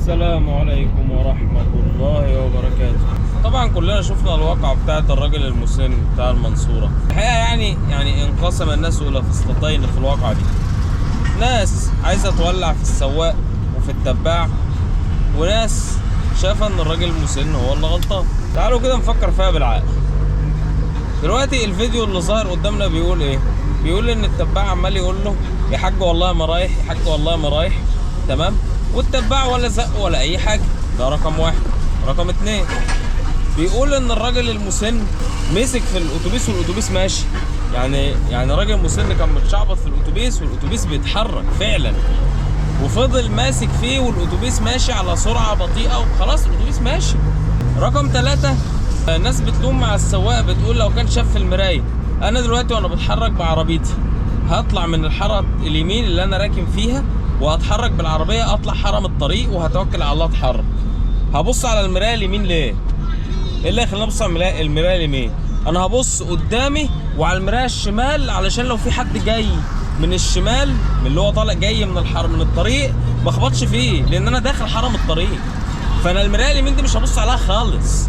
السلام عليكم ورحمة الله وبركاته. طبعا كلنا شفنا الواقعة بتاعت الراجل المسن بتاع المنصورة. الحقيقة يعني انقسم الناس إلى فصلتين في الواقعة دي. ناس عايزة تولع في السواق وفي التباع، وناس شايفة ان الراجل المسن هو اللي غلطان. تعالوا كده نفكر فيها بالعقل. دلوقتي الفيديو اللي ظاهر قدامنا بيقول ايه؟ بيقول ان التباع عمال يقول له يا حاج والله ما رايح، يا حاج والله ما رايح، تمام؟ والتباع ولا زق ولا اي حاجه. ده رقم واحد. رقم اتنين، بيقول ان الراجل المسن مسك في الاتوبيس والاتوبيس ماشي. يعني راجل مسن كان متشعبط في الاتوبيس والاتوبيس بيتحرك فعلا، وفضل ماسك فيه والاتوبيس ماشي على سرعه بطيئه وخلاص الاتوبيس ماشي. رقم ثلاثة، الناس بتلوم مع السواق، بتقول لو كان شاف في المرايه. انا دلوقتي وانا بتحرك بعربيتي هطلع من الحاره اليمين اللي انا راكن فيها وهتحرك بالعربيه، اطلع حرم الطريق وهتوكل على الله اتحرك. هبص على المرايه اليمين ليه؟ ايه اللي هيخليني ابص على المرايه اليمين؟ انا هبص قدامي وعلى المرايه الشمال علشان لو في حد جاي من الشمال، من اللي هو طالع جاي من الطريق، ما اخبطش فيه، لان انا داخل حرم الطريق. فانا المرايه اليمين دي مش هبص عليها خالص.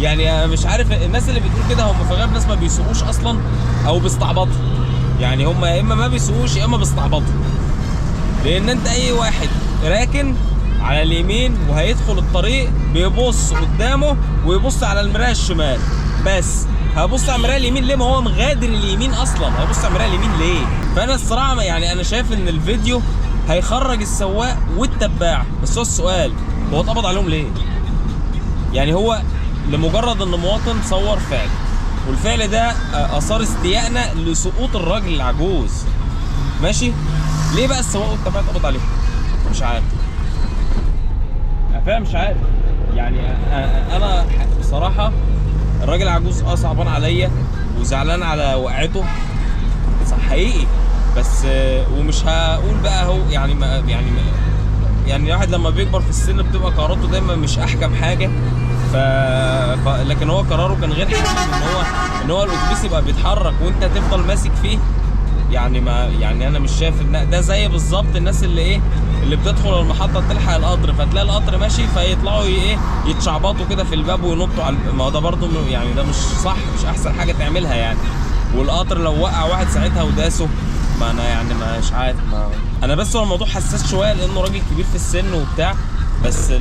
يعني مش عارف الناس اللي بتقول كده هم في غالب ناس ما بيسوقوش اصلا او بيستعبطوا. يعني هم يا اما ما بيسوقوش يا اما بيستعبطوا. لان انت اي واحد راكن على اليمين وهيدخل الطريق بيبص قدامه ويبص على المرايه الشمال بس. هبص على المرايه اليمين ليه؟ ما هو مغادر اليمين اصلا، هيبص على المرايه اليمين ليه؟ فانا الصراحه يعني انا شايف ان الفيديو هيخرج السواق والتباع. بس هو السؤال، هو اتقبض عليهم ليه؟ يعني هو لمجرد ان مواطن صور فعل، والفعل ده اثار استيائنا لسقوط الراجل العجوز، ماشي؟ ليه بقى السواق والتباع اتقبض عليهم؟ مش عارف. انا فعلا مش عارف. يعني انا بصراحه الراجل العجوز صعبان عليا وزعلان على وقعته، صح حقيقي. بس ومش هقول بقى هو يعني الواحد لما بيكبر في السن بتبقى قراراته دايما مش احكم حاجه. لكن هو قراره كان غير حكيم، ان هو الاتوبيس يبقى بيتحرك وانت تفضل ماسك فيه. يعني انا مش شايف ان ده زي بالظبط الناس اللي بتدخل المحطه تلحق القطر، فتلاقي القطر ماشي فيطلعوا يتشعبطوا كده في الباب وينطوا على ما هو ده برضه يعني ده مش صح، مش احسن حاجه تعملها يعني. والقطر لو وقع واحد ساعتها وداسه، ما انا يعني مش عارف. انا بس هو الموضوع حساس شويه لانه راجل كبير في السن وبتاع. بس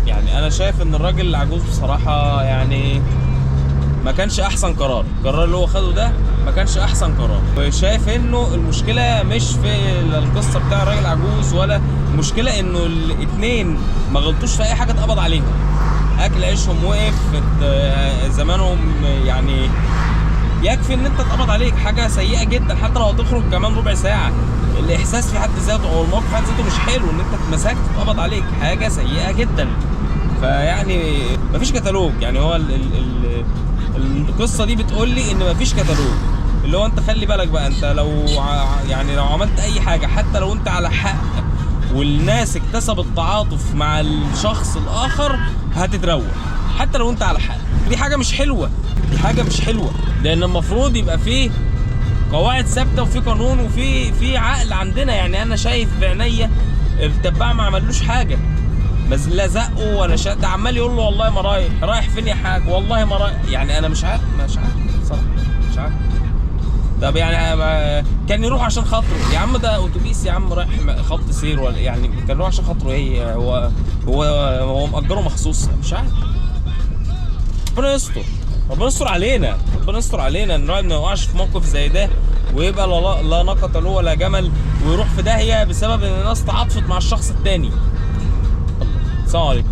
يعني انا شايف ان الراجل العجوز بصراحه يعني ما كانش احسن قرار. القرار اللي هو خده ده ما كانش احسن قرار. وشايف انه المشكله مش في القصه بتاع الراجل العجوز، ولا المشكله انه الاثنين ما غلطوش في اي حاجه اتقبض عليهم. اكل عيشهم وقف، زمانهم يعني يكفي ان انت اتقبض عليك. حاجه سيئه جدا، حتى لو هتخرج كمان ربع ساعه. الاحساس في حد ذاته او الموقف في حد ذاته مش حلو، ان انت اتمسكت اتقبض عليك، حاجه سيئه جدا. فيعني مفيش كتالوج. يعني هو القصه دي بتقول لي ان مفيش كتالوج. اللي هو انت خلي بالك بقى، انت لو لو عملت اي حاجه حتى لو انت على حق والناس اكتسبت تعاطف مع الشخص الاخر هتتروح، حتى لو انت على حق. دي حاجه مش حلوه، دي حاجه مش حلوه. لان المفروض يبقى فيه قواعد ثابته وفي قانون وفي عقل عندنا. يعني انا شايف بعينيا التباع ما عملوش حاجه، لا زقه ولا ده عمال يقول له والله ما رايح فين يا حاج، والله ما رايح. يعني انا مش عارف بصراحه، مش عارف. طب يعني كان يروح عشان خاطره يا عم، ده اتوبيس يا عم رايح خط سير، ولا يعني كان يروح عشان خاطره ايه؟ هو مأجره مخصوص؟ مش عارف. ربنا يستر، ربنا يستر علينا، ربنا يستر علينا ان ما نقعش في موقف زي ده ويبقى لا ناقة له ولا جمل ويروح في داهيه بسبب ان الناس تعاطفت مع الشخص التاني. السلام عليكم.